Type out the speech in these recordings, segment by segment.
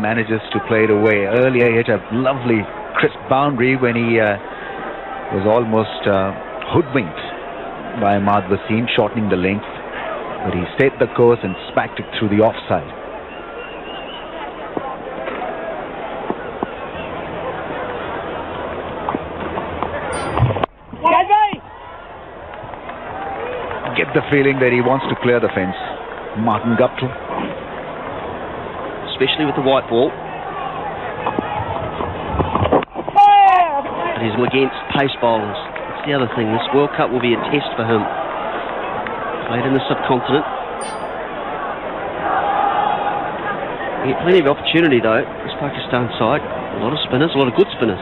manages to play it away. Earlier he hit a lovely crisp boundary when he was almost hoodwinked by Ahmad Wasim, shortening the length, but he stayed the course and smacked it through the offside. Get the feeling that he wants to clear the fence. Martin Guptill, especially with the white ball. But he's against pace bowlers. That's the other thing. This World Cup will be a test for him. Played in the subcontinent. He had plenty of opportunity though, this Pakistan side. A lot of spinners, a lot of good spinners.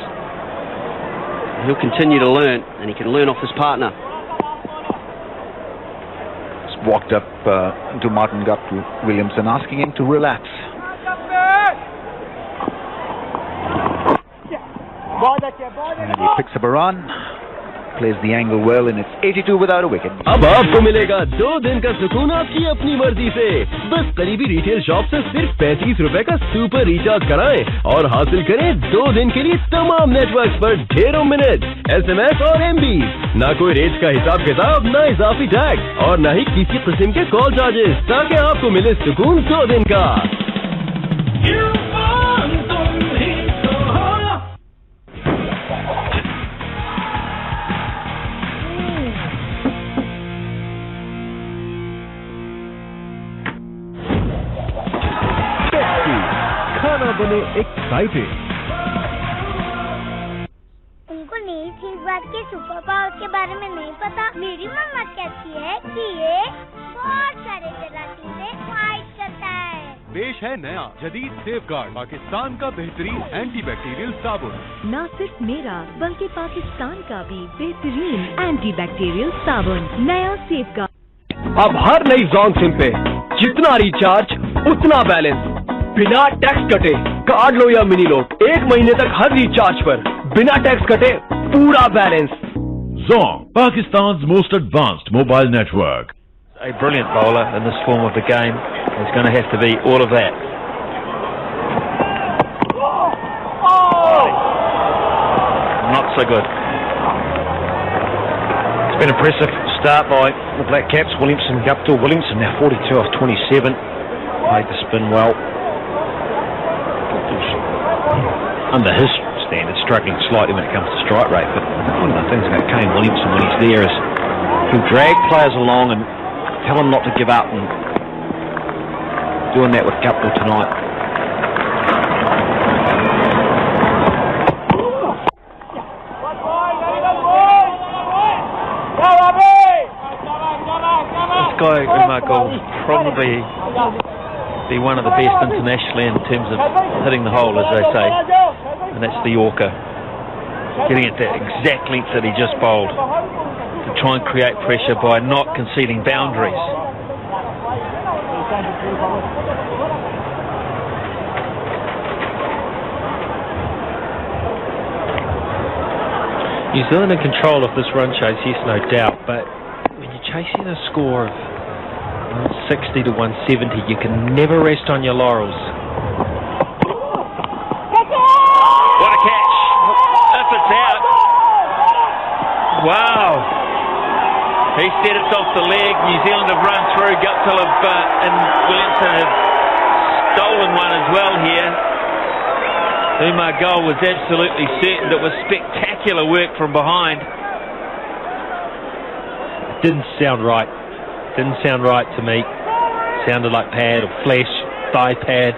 He'll continue to learn, and he can learn off his partner. Walked up to Martin Guptill, Williamson asking him to relax. And he picks up a run, plays the angle well, and it's 82 without a wicket. अब आपको मिलेगा 2 दिन का सुकून आपकी अपनी मर्जी से। बस करीबी रिटेल शॉप से सिर्फ 35 रुपए का सुपर रिचार्ज कराएं और हासिल करें 2 दिन के लिए तमाम नेटवर्क पर ढेरों मिनट, SMS और MB। ना कोई रेट का हिसाब किताब, ना इजाफी टैक्स और ना ही किसी किस्म के कॉल चार्जेस, ताकि आपको मिले सुकून 2 दिन का। बने एक्साइटेड। उनको नहीं थी इस बात के सुपर पावर के बारे में नहीं पता। मेरी मम्मा कहती है कि ये बहुत सारे जरासीम से फाइट करता है। पेश है नया जदीद सेफगार्ड, पाकिस्तान का बेहतरीन एंटीबैक्टीरियल साबुन। न सिर्फ मेरा बल्कि पाकिस्तान का भी बेहतरीन एंटीबैक्टीरियल साबुन, नया सेफगार्ड। अब हर नई जॉन सिम पे जितना रिचार्ज उतना बैलेंस, बिना टैक्स कटे। कार्ड लो या मिनी लो, 1 महीने तक हर रिचार्ज पर बिना टैक्स कटे पूरा balance. Zong, Pakistan's most advanced mobile network. A brilliant bowler in this form of the game is going to have to be all of that. Not so good. It's been an impressive start by the Black Caps. Williamson, Guptill. Williamson now 42 off 27. Played the spin well. Under his standards, struggling slightly when it comes to strike rate, but one of the things about Kane Williamson when he's there is he'll drag players along and tell them not to give up, and doing that with Guptill tonight. This guy, Umar will probably be one of the best internationally in terms of hitting the hole, as they say, and that's the Yorker. Getting it that exact length that he just bowled to try and create pressure by not conceding boundaries. New Zealand in control of this run chase, yes, no doubt, but when you're chasing a score of 160 to 170, you can never rest on your laurels. What a catch! If it's out, wow! He said it's off the leg. New Zealand have run through. Guptill and Williamson have stolen one as well here. Umar goal was absolutely certain. It was spectacular work from behind. It didn't sound right. Didn't sound right to me. Sounded like pad or flesh, thigh pad.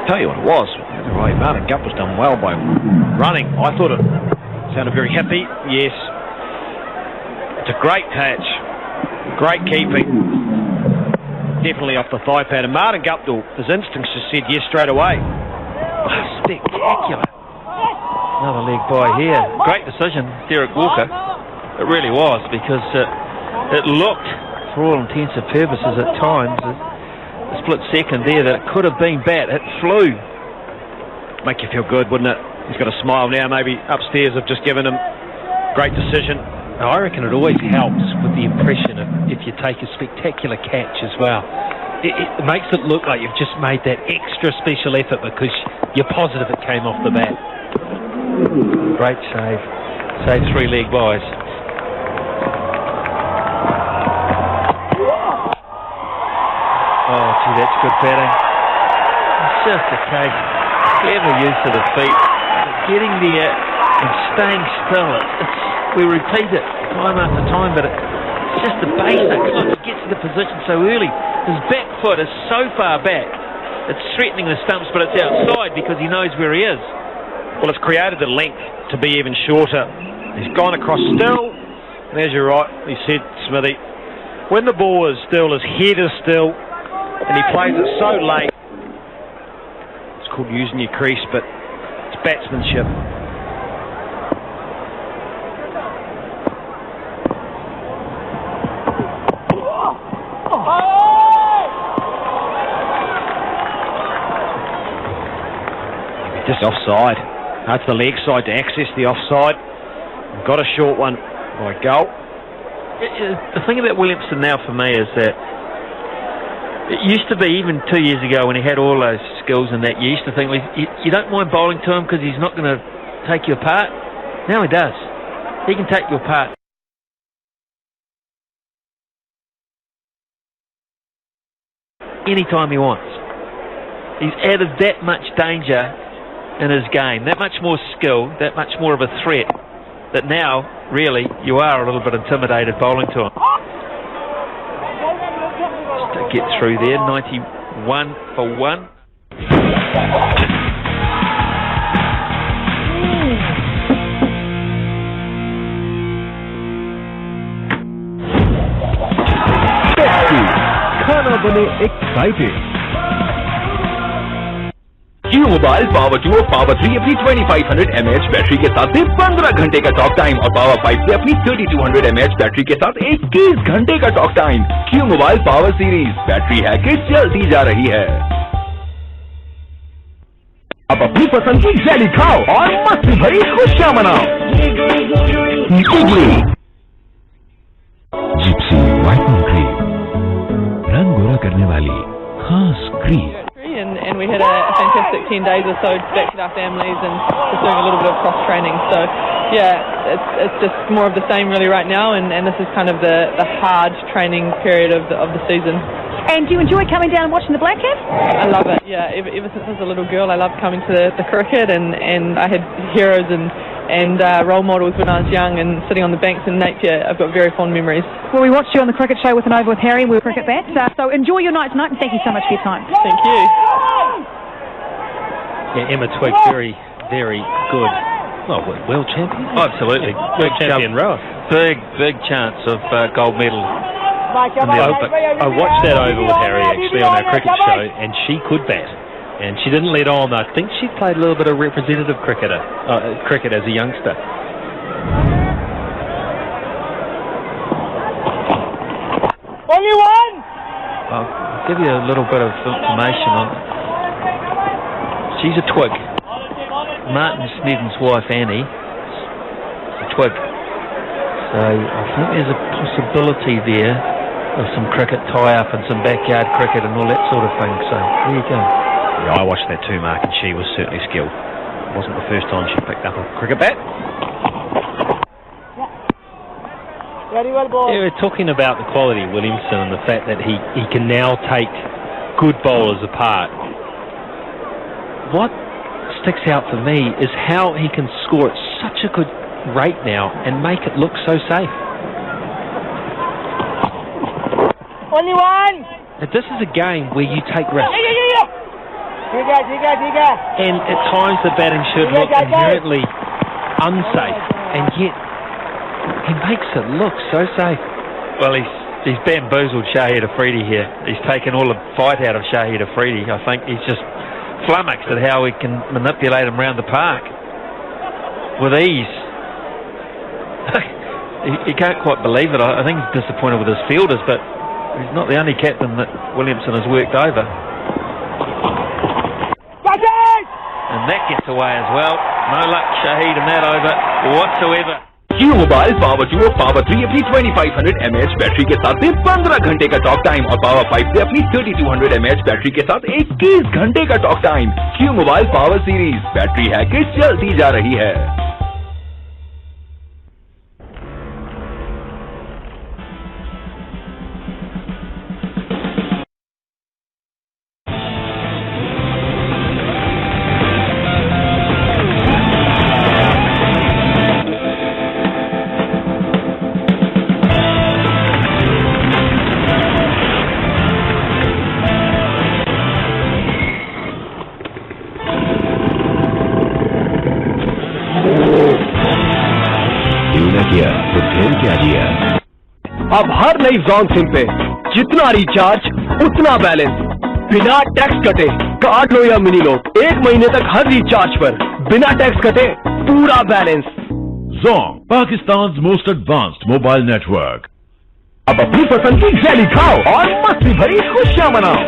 Tell you what it was. Right, Martin Guptill's done well by running. I thought it sounded very happy. Yes, it's a great catch, great keeping. Definitely off the thigh pad. And Martin Guptill, his instincts just said yes straight away. Oh, spectacular. Another leg by here. Great decision, Derek Walker. It really was, because it looked, for all intents and purposes at times, a split second there, that it could have been bat. It flew. Make you feel good, wouldn't it? He's got a smile now. Maybe upstairs have just given him great decision. I reckon it always helps with the impression of if you take a spectacular catch as well. it makes it look like you've just made that extra special effort because you're positive it came off the bat. Great save. Save 3-leg wise. Oh, gee, that's good batting. It's just a case. Clever use of the feet. Getting there and staying still. We repeat it time after time, but it's just the basics. Look, he gets to the position so early. His back foot is so far back. It's threatening the stumps, but it's outside because he knows where he is. Well, it's created the length to be even shorter. He's gone across still. And as you're right, he said, Smithy, when the ball is still, his head is still, and he plays it so late. It's called using your crease, but it's batsmanship. Just offside. That's the leg side to access the offside. Got a short one by goal. The thing about Williamson now for me is that it used to be, even 2 years ago when he had all those skills and that, you used to think, well, you don't mind bowling to him because he's not going to take you apart. Now he does. He can take you apart. Anytime he wants. He's added that much danger in his game, that much more skill, that much more of a threat, that now, really, you are a little bit intimidated bowling to him. Just to get through there, 91 for 1. खाना बने excited. Q Mobile Power 2 और Power 3 अपनी 2500 mAh battery के साथ से 15 घंटे का talk time और Power 5 से अपनी 3200 mAh बैटरी के साथ 21 घंटे का talk time. Q Mobile Power series, battery है कि चलती जा रही है। अब अपनी पसंद की जेली खाओ और मस्ती भरी खुशियां मनाओ। जिप्सी व्हाइटनिंग क्रीम, रंग गोरा करने वाली खास cream. And we had a fantastic 10 days or so back with our families and just doing a little bit of cross training. So yeah, it's just more of the same really right now, and this is kind of the hard training period of the season. And do you enjoy coming down and watching the Black Caps? I love it, yeah. Ever since I was a little girl, I loved coming to the cricket, and I had heroes and role models when I was young, and sitting on the banks in nature, I've got very fond memories. Well, we watched you on the cricket show with an over with Harry. We were cricket bats. So enjoy your night tonight, and thank you so much for your time. Thank you. Yeah, Emma Twigg, very, very good. Well, world champion. Oh, absolutely. World champion rower. Big chance of gold medal. I watched that over with Harry actually on our cricket show, and she could bat. And she didn't let on. I think she played a little bit of representative cricket as a youngster. Only one! I'll give you a little bit of information on. She's a twig. Martin Snedden's wife Annie is a twig. So I think there's a possibility there of some cricket tie-up and some backyard cricket and all that sort of thing. So there you go. Yeah, I watched that too, Mark, and she was certainly skilled. It wasn't the first time she picked up a cricket bat. Very well bowled. Yeah, we're talking about the quality of Williamson and the fact that he can now take good bowlers apart. What sticks out for me is how he can score at such a good rate now and make it look so safe. Only one! Now, this is a game where you take risks. And at times the batting should look inherently unsafe, and yet he makes it look so safe. Well, he's bamboozled Shahid Afridi here. He's taken all the fight out of Shahid Afridi. I think he's just flummoxed at how he can manipulate him around the park with ease. he can't quite believe it. I think he's disappointed with his fielders, but he's not the only captain that Williamson has worked over. And that gets away as well. No luck, Shahid, in that over whatsoever. Q Mobile Power 2 और Power 3 अपनी 2500 mAh battery के साथ में 15 घंटे का talk time और Power 5 से अपनी 3200 mAh बैटरी के साथ 21 घंटे का talk time. Q Mobile Power series, battery है कि चलती जा रही है। अब हर नई जॉन सिम पे जितना रिचार्ज उतना बैलेंस, बिना टैक्स कटे। कार्ड लो या मिनी लो, 1 महीने तक हर रिचार्ज पर बिना टैक्स कटे पूरा balance. Zong, Pakistan's most advanced mobile network. अब अपनी पसंद की जैली खाओ और मस्ती भरी खुशियां मनाओ।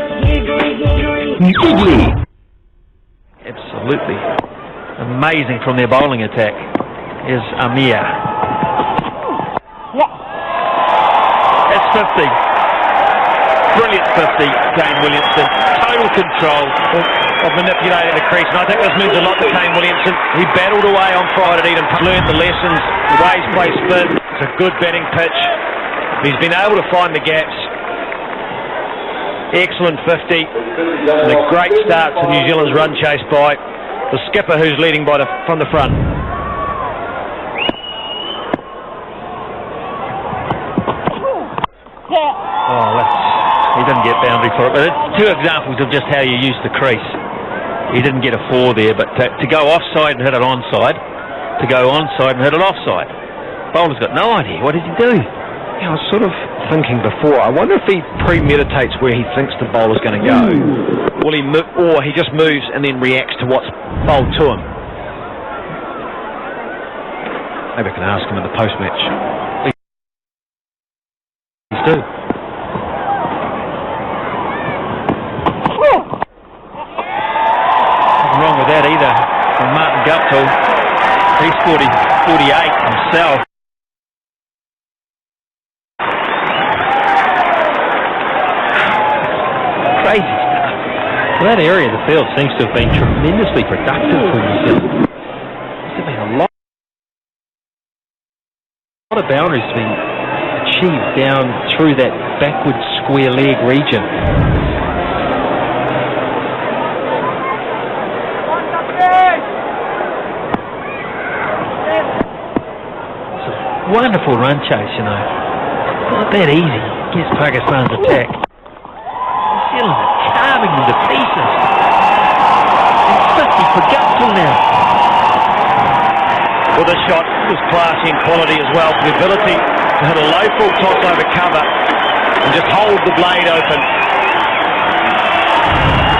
Absolutely amazing from their bowling attack is Amir. That's 50. Brilliant 50, Kane Williamson. Total control of manipulating the crease, and I think this means a lot to Kane Williamson. He battled away on Friday and learned the lessons, the ways play spin. It's a good batting pitch. He's been able to find the gaps. Excellent 50, and a great start to New Zealand's run chase by the skipper, who's leading by from the front. Oh, he didn't get boundary for it, but it's 2 examples of just how you use the crease. He didn't get a 4 there, but to go offside and hit it onside, to go onside and hit it offside. Bowler's got no idea. What does he do? Yeah, I was sort of thinking before, I wonder if he premeditates where he thinks the bowler's going to go. Will he or he just moves and then reacts to what's bowled to him. Maybe I can ask him in the post-match. Please do. Nothing wrong with that either from Martin Guptill. He's 48 himself. Crazy stuff. Well, that area of the field seems to have been tremendously productive for New Zealand. There's been a lot of boundaries being achieved down through that backward square leg region. It's a wonderful run chase, you know. Not that easy against Pakistan's attack. New Zealand are carving them to pieces. It's 50 for Guptill now. Well, the shot was classy and quality as well. The ability to hit a low full toss over cover and just hold the blade open.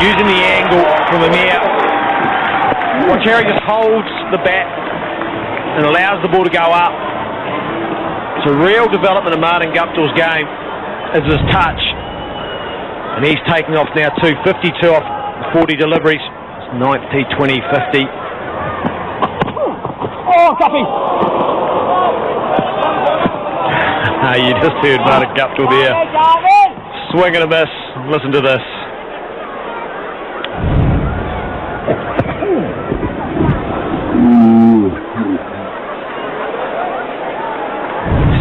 Using the angle from Amir. Watch how he just holds the bat and allows the ball to go up. It's a real development of Martin Guptill's game as his touch. And he's taking off now too. 52 off 40 deliveries. It's 9th T20, 50. Oh, Guppy! You just heard Martin Guptill there. Swing and a miss. Listen to this.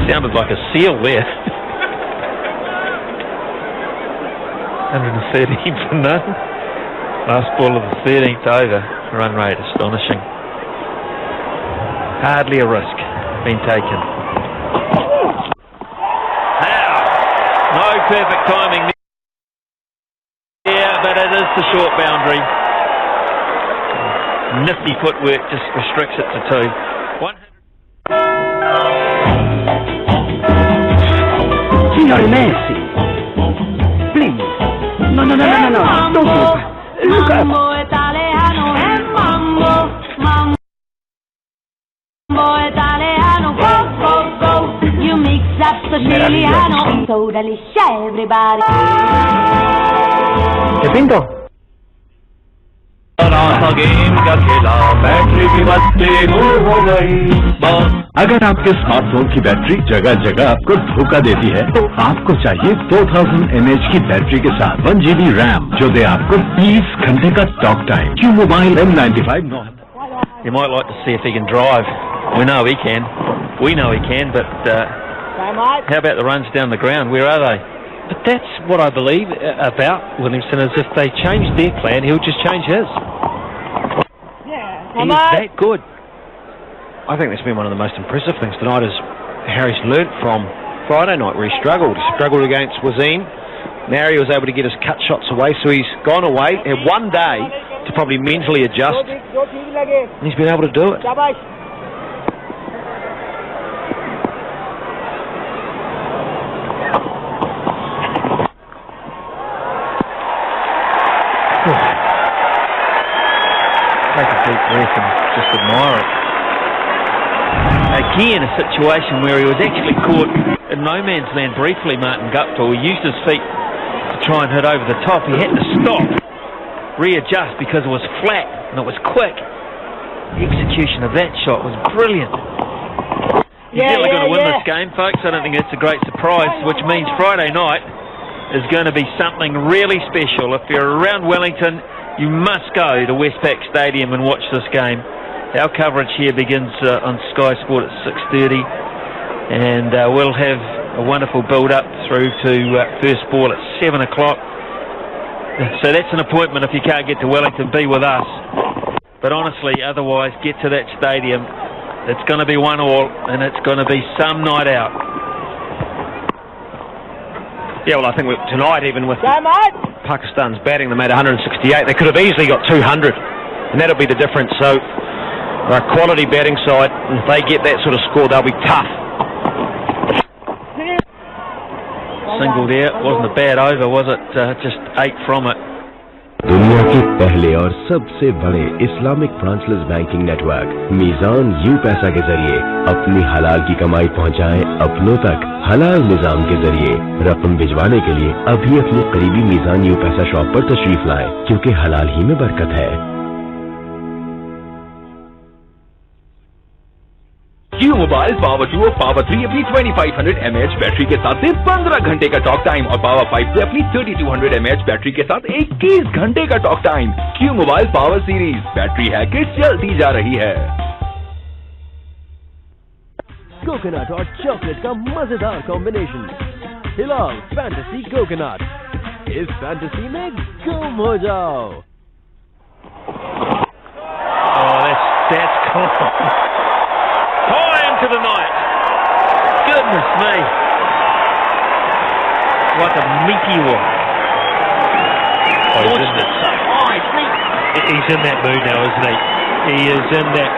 Sounded like a seal there. 113 for none. Last ball of the 13th over. Run rate astonishing. Hardly a risk being taken. Now, no perfect timing there, but it is the short boundary. Nifty footwork just restricts it to 2. 100. Signore Messi, please. No, don't move. Look up. You mix up Siciliano, so delicious, everybody. ¿Qué pinto? Game का खेला battery की बत्ती हो गई। अगर आपके smartphone की battery जगह जगह आपको धोखा देती है तो आपको चाहिए 4000 mAh की बैटरी के साथ 1 GB रैम जो दे आपको 20 घंटे का talk time. Q mobile M95 You might like to see if he can drive. We know he can. We know he can, but how about the runs down the ground? Where are they? But that's what I believe about Williamson, is if they change their plan, he'll just change his. He's that good. I think that's been one of the most impressive things tonight is Harry's learnt from Friday night where he struggled. He struggled against Wazim. Now he was able to get his cut shots away, so he's gone away, had one day to probably mentally adjust, and he's been able to do it. Take a deep breath and just admire it. Again, a situation where he was actually caught in no man's land briefly, Martin Guptill. He used his feet to try and hit over the top. He had to stop, readjust because it was flat and it was quick. The execution of that shot was brilliant. He's nearly going to win this game, folks. I don't think that's a great surprise, which means Friday night is going to be something really special. If you're around Wellington, you must go to Westpac Stadium and watch this game. Our coverage here begins on Sky Sport at 6:30, and we'll have a wonderful build-up through to first ball at 7 o'clock. So that's an appointment. If you can't get to Wellington, be with us. But honestly, otherwise, get to that stadium. It's going to be 1-1, and it's going to be some night out. Yeah, well, I think tonight, even with Pakistan's batting, they made 168. They could have easily got 200, and that'll be the difference. So they're a quality batting side, and if they get that sort of score, they'll be tough. Single there, wasn't a bad over, was it? Just 8 from it. दुनिया के पहले और सबसे बड़े Islamic branchless banking network Meezan U Paisa के जरिए अपनी हलाल की कमाई पहुंचाएं अपनों तक। हलाल निजाम के जरिए रकम भिजवाने के लिए अभी अपने करीबी मीज़ान यू पैसा शॉप पर तशरीफ लाएं, क्योंकि हलाल ही में बरकत है। Q मोबाइल पावर 2 और पावर 3 अपनी 2500 mAh बैटरी के साथ सिर्फ 15 घंटे का टॉक टाइम और पावर 5 से अपनी 3200 mAh बैटरी के साथ 21 घंटे का talk time. Q mobile power series, battery है कि चलती जा रही है। कोकोनट और चॉकलेट का मजेदार कॉम्बिनेशन, हिलाल फैंटेसी कोकोनट। इस फैंटेसी में गुम हो जाओ। Oh, that's cool. High into the night. Goodness me. Like a meteor. Oh, launched it so high. He's in that mood now, isn't he? He is in that.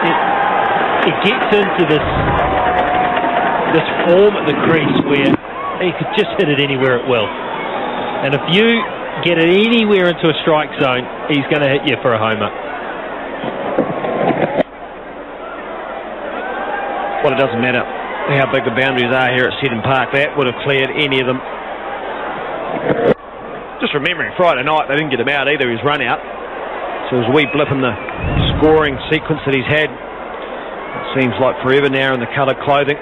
It gets into this form at the crease where he could just hit it anywhere at will. And if you get it anywhere into a strike zone, he's going to hit you for a homer. Well, it doesn't matter how big the boundaries are here at Seddon Park. That would have cleared any of them. Just remembering Friday night, they didn't get him out either. He was run out. So there's a wee blip in the scoring sequence that he's had. It seems like forever now in the coloured clothing.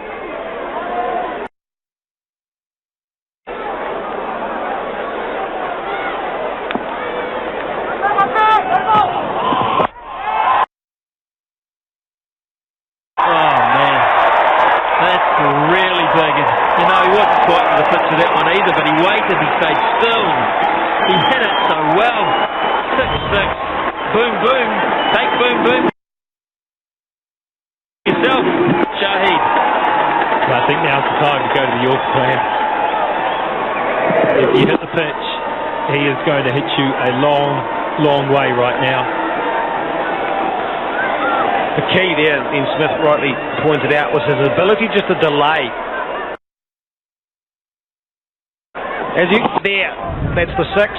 Going to hit you a long way right now. The key there, Ian Smith rightly pointed out, was his ability just to delay. There, that's the 6.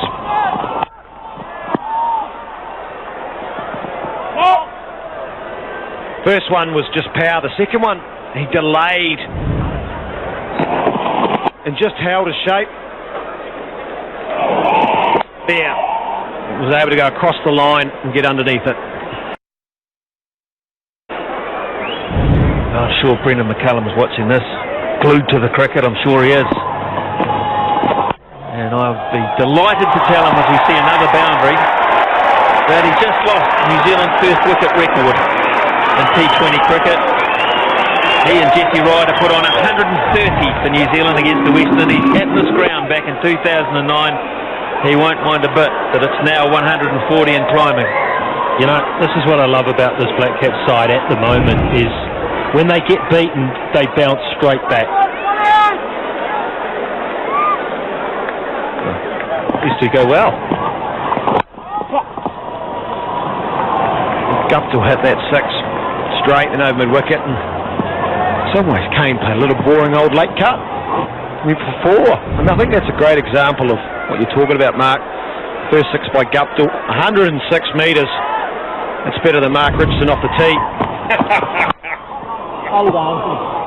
First one was just power. The second one, he delayed and just held his shape. There. was able to go across the line and get underneath it. I'm sure Brendan McCullum is watching this, glued to the cricket, I'm sure he is. And I'll be delighted to tell him if we see another boundary that he just lost New Zealand's first wicket record in T20 cricket. He and Jesse Ryder put on 130 for New Zealand against the West Indies at this ground back in 2009. He won't mind a bit that it's now 140 and climbing. You know, this is what I love about this Black Cap side at the moment is when they get beaten, they bounce straight back. Used to go well. Guptill hit that 6 straight and over mid-wicket, and in some ways Kane played a little boring old late cut. Went for 4. And I think that's a great example of what you're talking about, Mark. First 6 by Guptill, 106 metres. That's better than Mark Richardson off the tee. Hold on.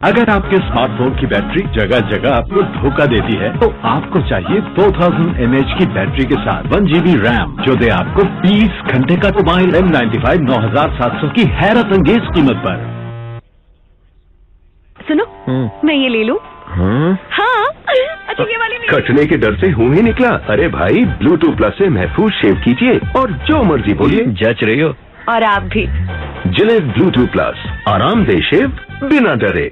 अगर आपके smartphone की battery जगह जगह आपको धोखा देती है तो आपको चाहिए 2000 mAh की बैटरी के साथ 1 GB रैम जो दे आपको 20 घंटे का मोबाइल M95 9700 की हैरत अंगेज कीमत पर। सुनो, मैं ये ले लूं? हाँ, अच्छा ये वाली कटने के डर से हूँ ही निकला। अरे भाई, ब्लूटूथ प्लस से महफूज शेव कीजिए और जो मर्जी बोलिए। जच रही हो। और आप भी। जिलेट ब्लूटूथ प्लस, आरामदेह शेव बिना डरे।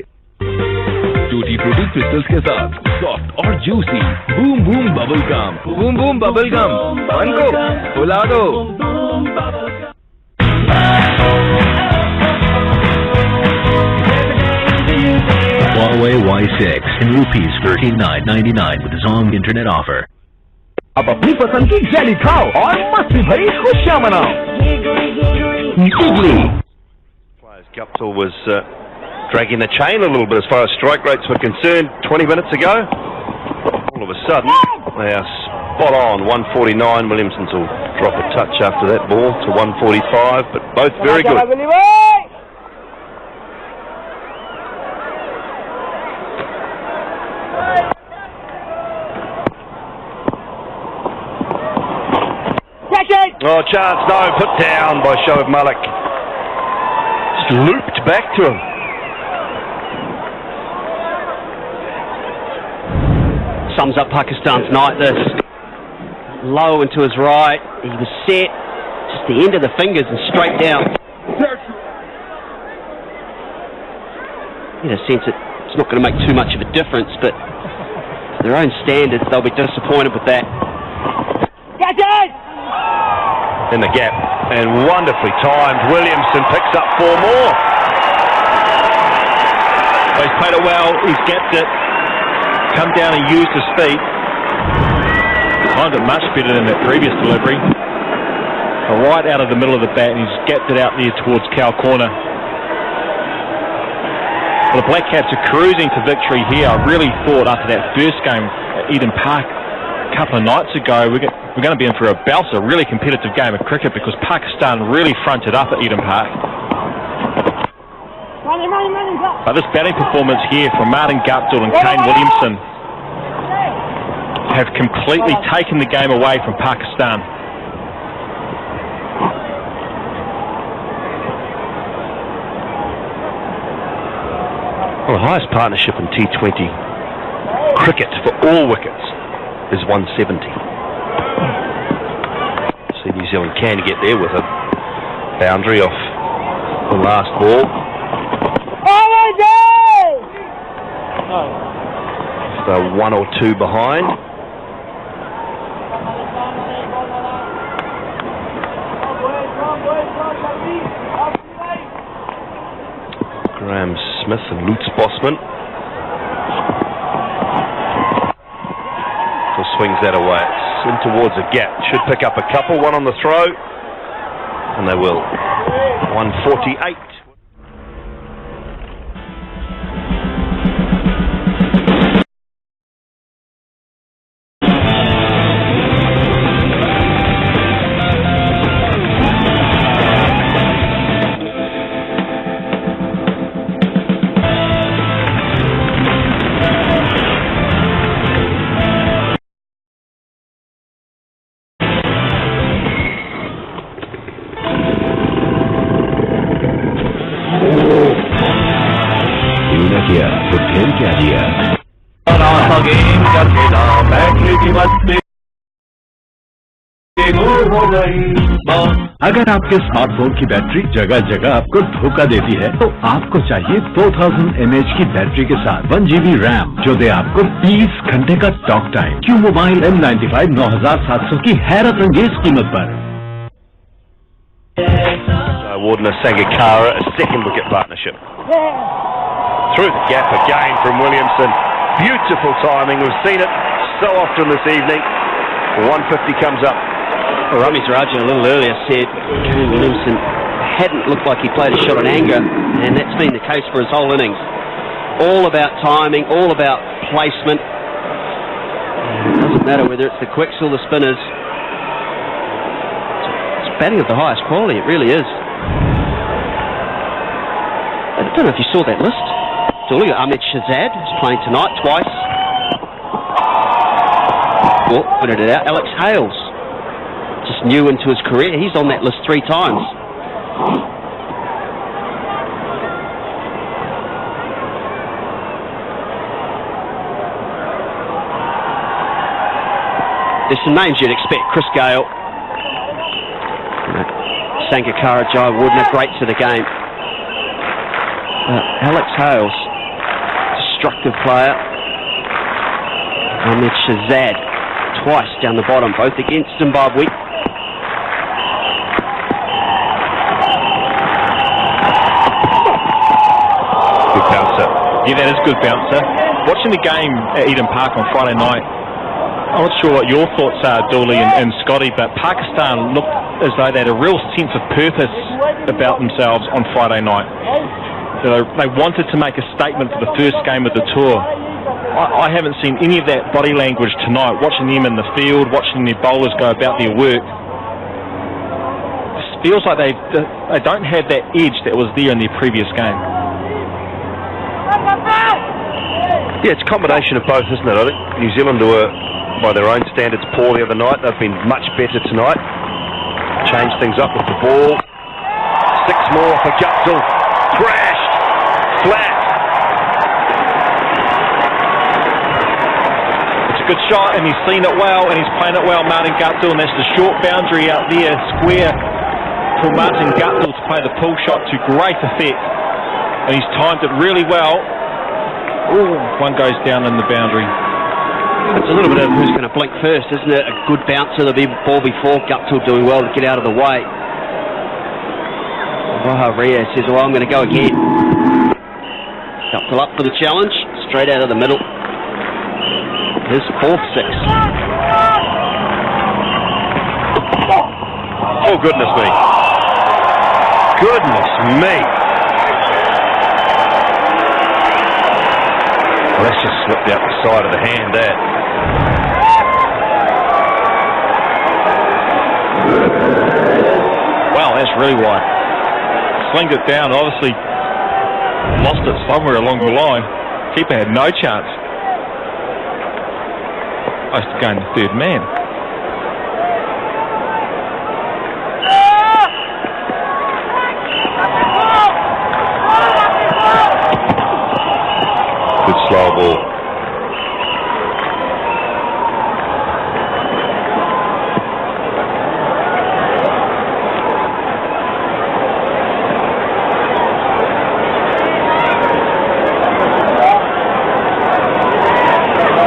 टूटी फ्रूटी क्रिस्टल्स के साथ सॉफ्ट और juicy boom boom bubble gum. Boom boom bubble gum, मन को बुला दो। Huawei Y6 in rupees 39.99 with Zong internet offer. अब अपनी पसंद की जेली खाओ और मस्ती भरी खुशियां मनाओ। Guptill was dragging the chain a little bit as far as strike rates were concerned 20 minutes ago. All of a sudden, they are spot on 149. Williamson's will drop a touch after that ball to 145, but both very good. Oh, chance, no, put down by Shoaib Malik. Just looped back to him. Sums up Pakistan's night, this. Low and to his right, he was set, just the end of the fingers and straight down. In a sense, it's not going to make too much of a difference, but for their own standards, they'll be disappointed with that. In the gap, and wonderfully timed. Williamson picks up 4 more. He's played it well, he's gapped it, come down and used his feet. Timed it much better than that previous delivery. Right out of the middle of the bat, and he's gapped it out there towards Cow Corner. Well, the Black Caps are cruising to victory here. I really thought after that first game at Eden Park a couple of nights ago, we're going to be in for a belter, a really competitive game of cricket because Pakistan really fronted up at Eden Park. But this batting performance here from Martin Guptill and Kane Williamson have completely taken the game away from Pakistan. Well, the highest partnership in T20 cricket for all wickets is 170. See, New Zealand can get there with a boundary off the last ball. If they're 1 or 2 behind. Graham Smith and Lutz Bosman. Swings that away. It's in towards a gap. Should pick up a couple. 1 on the throw. And they will. 148. Game का खेला battery की बत्ती हो गई। अगर आपके smartphone की battery जगह जगह आपको धोखा देती है तो आपको चाहिए 4000 mAh की बैटरी के साथ 1 GB रैम जो दे आपको 20 घंटे का talk time. Q mobile M95 9700 की हैरत अंगेज कीमत पर। Warner Sangakkara, a second wicket partnership. Through the gap again from Williamson. Beautiful timing. We've seen it so often this evening. 150 comes up. Well, Ramesh Rajan a little earlier said Kane Williamson hadn't looked like he played a shot on anger, and that's been the case for his whole innings. All about timing, all about placement. It doesn't matter whether it's the quicks or the spinners. It's batting of the highest quality, it really is. I don't know if you saw that list. So look at Ahmed Shahzad, who's playing tonight twice. Oh, pointed it out. Alex Hales, just new into his career. He's on that list 3 times. There's some names you'd expect. Chris Gale, Sangakkara, Jai Wardner, greats of the game. Alex Hales, destructive player. Ahmed Shahzad, twice down the bottom, both against Zimbabwe. Good bouncer. Yeah, that is good bouncer. Watching the game at Eden Park on Friday night, I'm not sure what your thoughts are, Dooley and Scotty, but Pakistan looked as though they had a real sense of purpose about themselves on Friday night. They wanted to make a statement for the first game of the tour. I haven't seen any of that body language tonight, watching them in the field, watching their bowlers go about their work. It feels like they don't have that edge that was there in their previous game. Yeah, it's a combination of both, isn't it? I think New Zealand were, by their own standards, poor the other night. They've been much better tonight. Changed things up with the ball. 6 more for Guptill. Crashed. Flat. It's a good shot, and he's seen it well, and he's playing it well, Martin Guptill, and that's the short boundary out there, square for Martin Guptill to play the pull shot to great effect. And he's timed it really well. Ooh, one goes down in the boundary. It's a little bit of who's going to blink first, isn't it? A good bouncer, the ball before. Guptill doing well to get out of the way. Raha Ria says, well, I'm going to go again. Guptill up for the challenge, straight out of the middle. His 4th 6. Oh, goodness me. Goodness me. Well, that's just slipped out the side of the hand, that. Wow, that's really wide. Slinged it down, obviously lost it somewhere along the line. Keeper had no chance. Close to going to third man. Good slow ball.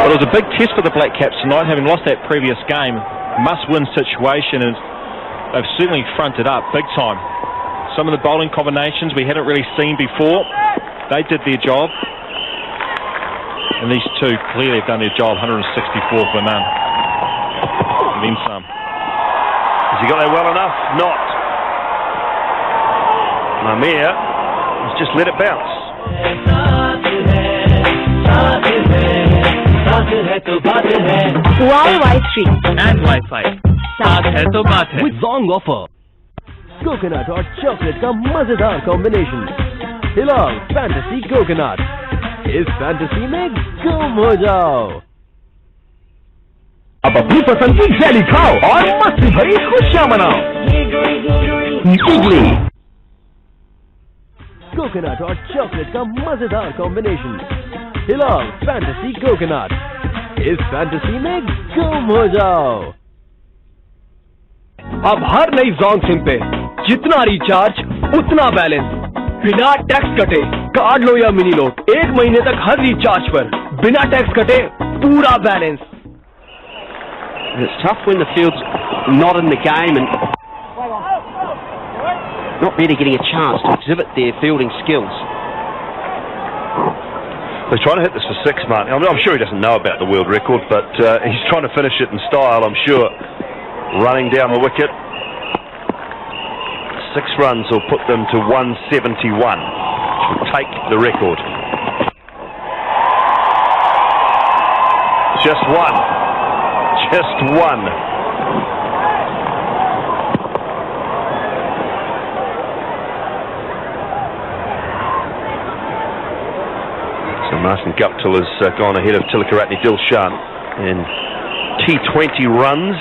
It was a big test for the Black Caps tonight, having lost that previous game. Must-win situation, and they've certainly fronted up big time. Some of the bowling combinations we hadn't really seen before, they did their job. And these two clearly have done their job, 164 for none. And then some. Has he got there well enough? Not. Mamia has just let it bounce. Huawei Street and Wi-Fi. साथ है तो बात है. With song offer. Coconut और chocolate का मजेदार combination. हिलाओ fantasy coconut. इस फैंटेसी में गुम हो जाओ. अब अपनी पसंद की जैली खाओ और मस्ती भरी खुशियां मनाओ. इडली. कोकोनट और चॉकलेट का मजेदार कॉम्बिनेशन. हिलाओ फैंटेसी कोकोनट, इस फैंटेसी में गुम हो जाओ। अब हर नई जोंग सिम पे जितना रिचार्ज उतना बैलेंस, बिना टैक्स कटे। कार्ड लो या मिनी लो, 1 महीने तक हर रिचार्ज पर बिना टैक्स कटे पूरा balance. It's tough when the field's not in the game and not really getting a chance to exhibit their fielding skills. They're trying to hit this for 6, Mark. I'm sure he doesn't know about the world record, but he's trying to finish it in style, I'm sure. Running down the wicket. 6 runs will put them to 171, which will take the record. Just one. Just one. So Martin Guptill has gone ahead of Tilakaratne Dilshan in T20 runs.